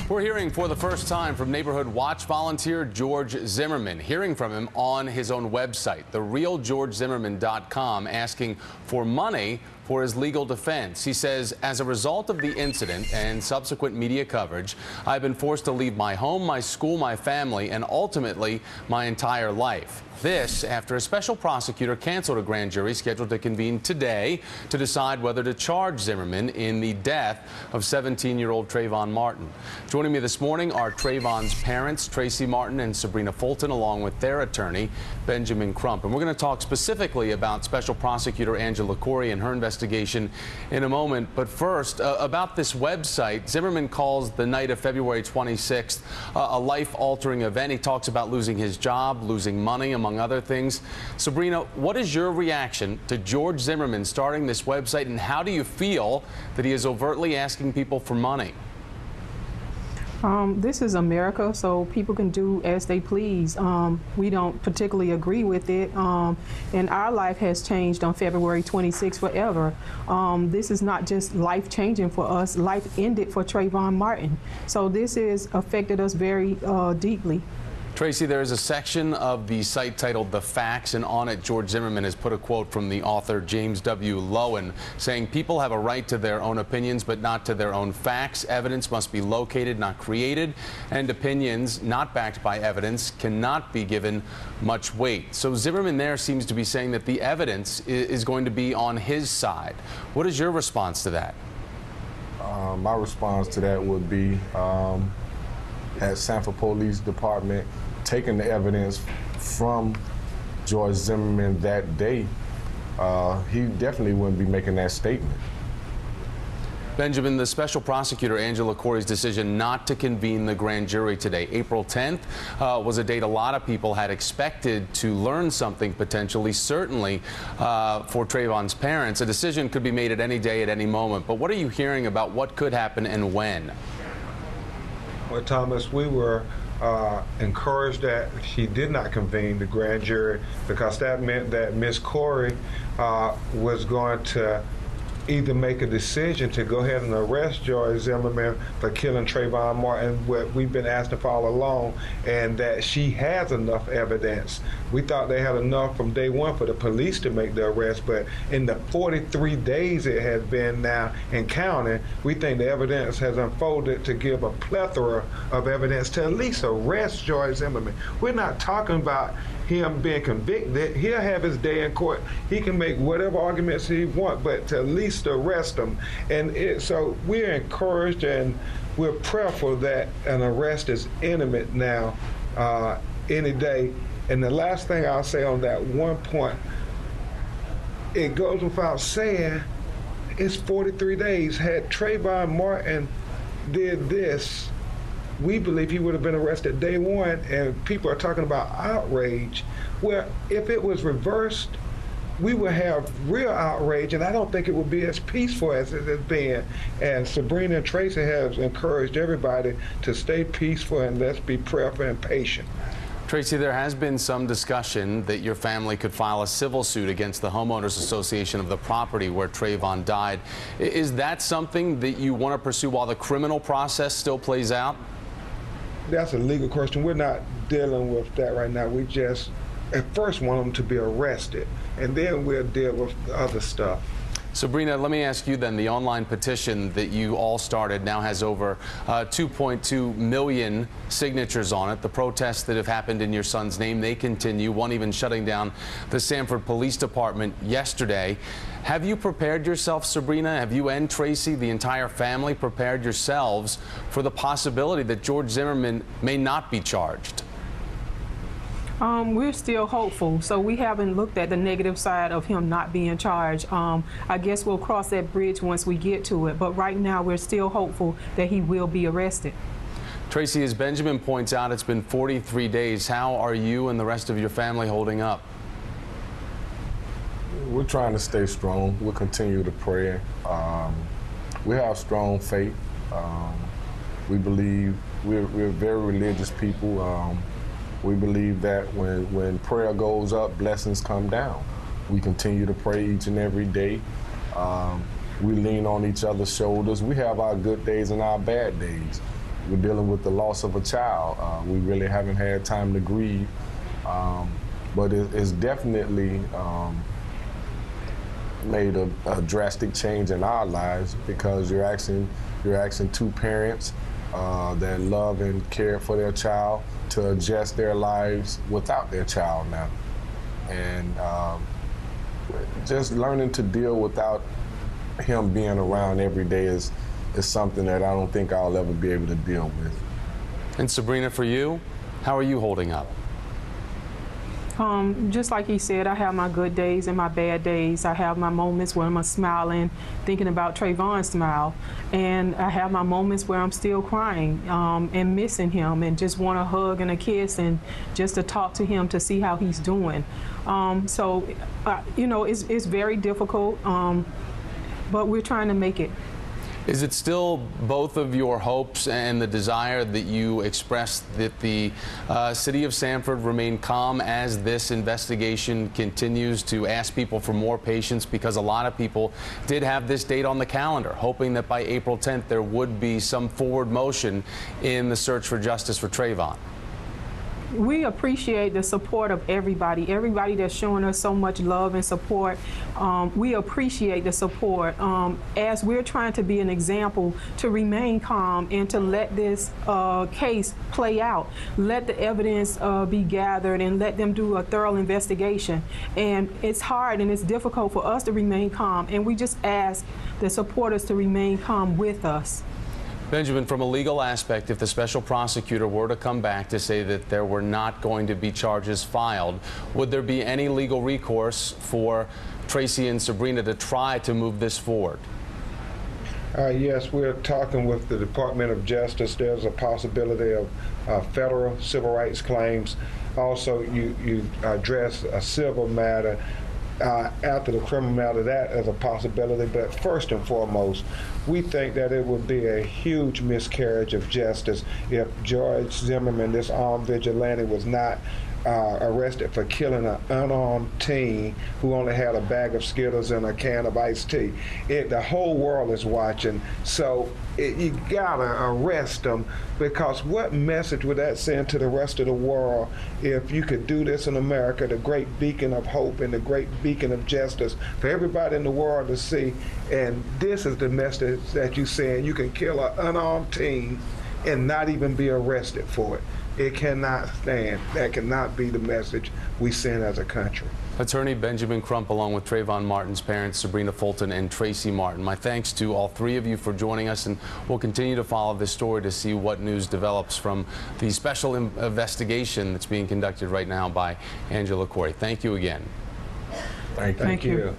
We're hearing for the first time from Neighborhood Watch volunteer George Zimmerman, hearing from him on his own website, therealgeorgezimmerman.com, asking for money for his legal defense. He says, as a result of the incident and subsequent media coverage, I've been forced to leave my home, my school, my family, and ultimately my entire life. This after a special prosecutor canceled a grand jury scheduled to convene today to decide whether to charge Zimmerman in the death of 17-year-old Trayvon Martin. Joining me this morning are Trayvon's parents, Tracy Martin and Sabrina Fulton, along with their attorney, Benjamin Crump. And we're going to talk specifically about Special Prosecutor Angela Corey and her investigation in a moment. But first, about this website, Zimmerman calls the night of February 26th a life-altering event. He talks about losing his job, losing money, among other things. Sabrina, what is your reaction to George Zimmerman starting this website, and how do you feel that he is overtly asking people for money? This is America, so people can do as they please. We don't particularly agree with it, and our life has changed on February 26th forever. This is not just life-changing for us. Life ended for Trayvon Martin, so this has affected us very deeply. Tracy, there is a section of the site titled The Facts, and on it, George Zimmerman has put a quote from the author James W. Lowen saying, people have a right to their own opinions, but not to their own facts. Evidence must be located, not created, and opinions not backed by evidence cannot be given much weight. So Zimmerman there seems to be saying that the evidence is going to be on his side. What is your response to that? My response to that would be at Sanford Police Department, taking the evidence from George Zimmerman that day, he definitely wouldn't be making that statement. Benjamin, the special prosecutor Angela Corey's decision not to convene the grand jury today, April 10th, was a date a lot of people had expected to learn something potentially, certainly for Trayvon's parents. A decision could be made at any day, at any moment. But what are you hearing about what could happen and when? Well, Thomas, we were encouraged that she did not convene the grand jury, because that meant that Ms. Corey was going to either make a decision to go ahead and arrest George Zimmerman for killing Trayvon Martin, what we've been asking for all along, and that she has enough evidence. We thought they had enough from day one for the police to make the arrest, but in the 43 days it has been now and counting, we think the evidence has unfolded to give a plethora of evidence to at least arrest George Zimmerman. We're not talking about him being convicted. He'll have his day in court. He can make whatever arguments he wants, but to at least arrest him. And so we're encouraged and we're prayerful that an arrest is imminent now, any day. And the last thing I'll say on that one point, it goes without saying, it's 43 days. Had Trayvon Martin did this, we believe he would have been arrested day one, and people are talking about outrage. Well, if it was reversed, we would have real outrage, and I don't think it would be as peaceful as it has been. And Sabrina and Tracy have encouraged everybody to stay peaceful, and let's be prayerful and patient. Tracy, there has been some discussion that your family could file a civil suit against the homeowners association of the property where Trayvon died. Is that something that you want to pursue while the criminal process still plays out? That's a legal question. We're not dealing with that right now. We just at first want them to be arrested, and then we'll deal with other stuff. Sabrina, let me ask you then, the online petition that you all started now has over 2.2 million signatures on it. The protests that have happened in your son's name, they continue, one even shutting down the Sanford Police Department yesterday. Have you prepared yourself, Sabrina? Have you and Tracy, the entire family, prepared yourselves for the possibility that George Zimmerman may not be charged? We're still hopeful, so we haven't looked at the negative side of him not being charged. I guess we'll cross that bridge once we get to it, but right now we're still hopeful that he will be arrested. Tracy, as Benjamin points out, it's been 43 days. How are you and the rest of your family holding up? We're trying to stay strong. We'll continue to pray. We have strong faith. We believe we're very religious people. We believe that when prayer goes up, blessings come down. We continue to pray each and every day. We lean on each other's shoulders. We have our good days and our bad days. we're dealing with the loss of a child. We really haven't had time to grieve, but it's definitely made a drastic change in our lives, because you're asking two parents that love and care for their child to adjust their lives without their child now. And just learning to deal without him being around every day is something that I don't think I'll ever be able to deal with. And Sabrina, for you, how are you holding up? Just like he said, I have my good days and my bad days. I have my moments where I'm smiling, thinking about Trayvon's smile. And I have my moments where I'm still crying and missing him and just want a hug and a kiss and just to talk to him to see how he's doing. You know, it's very difficult, but we're trying to make it. Is it still both of your hopes and the desire that you expressed that the city of Sanford remain calm as this investigation continues, to ask people for more patience, because a lot of people did have this date on the calendar, hoping that by April 10th there would be some forward motion in the search for justice for Trayvon? We appreciate the support of everybody that's showing us so much love and support. We appreciate the support as we're trying to be an example to remain calm and to let this case play out. Let the evidence be gathered and let them do a thorough investigation. And it's hard and it's difficult for us to remain calm, and we just ask the supporters to remain calm with us. Benjamin, from a legal aspect, if the special prosecutor were to come back to say that there were not going to be charges filed, would there be any legal recourse for Tracy and Sabrina to try to move this forward? Yes, we're talking with the Department of Justice. There's a possibility of federal civil rights claims. Also, you address a civil matter after the criminal matter. That is a possibility, but first and foremost, we think that it would be a huge miscarriage of justice if George Zimmerman, this armed vigilante, was not arrested for killing an unarmed teen who only had a bag of Skittles and a can of iced tea. The whole world is watching, so you gotta arrest them, because what message would that send to the rest of the world if you could do this in America, the great beacon of hope and the great beacon of justice for everybody in the world to see? And this is the message that you send. You can kill an unarmed teen and not even be arrested for it. It cannot stand. That cannot be the message we send as a country. Attorney Benjamin Crump, along with Trayvon Martin's parents, Sabrina Fulton and Tracy Martin. My thanks to all three of you for joining us, and we'll continue to follow this story to see what news develops from the special investigation that's being conducted right now by Angela Corey. Thank you again. Thank you. Thank you.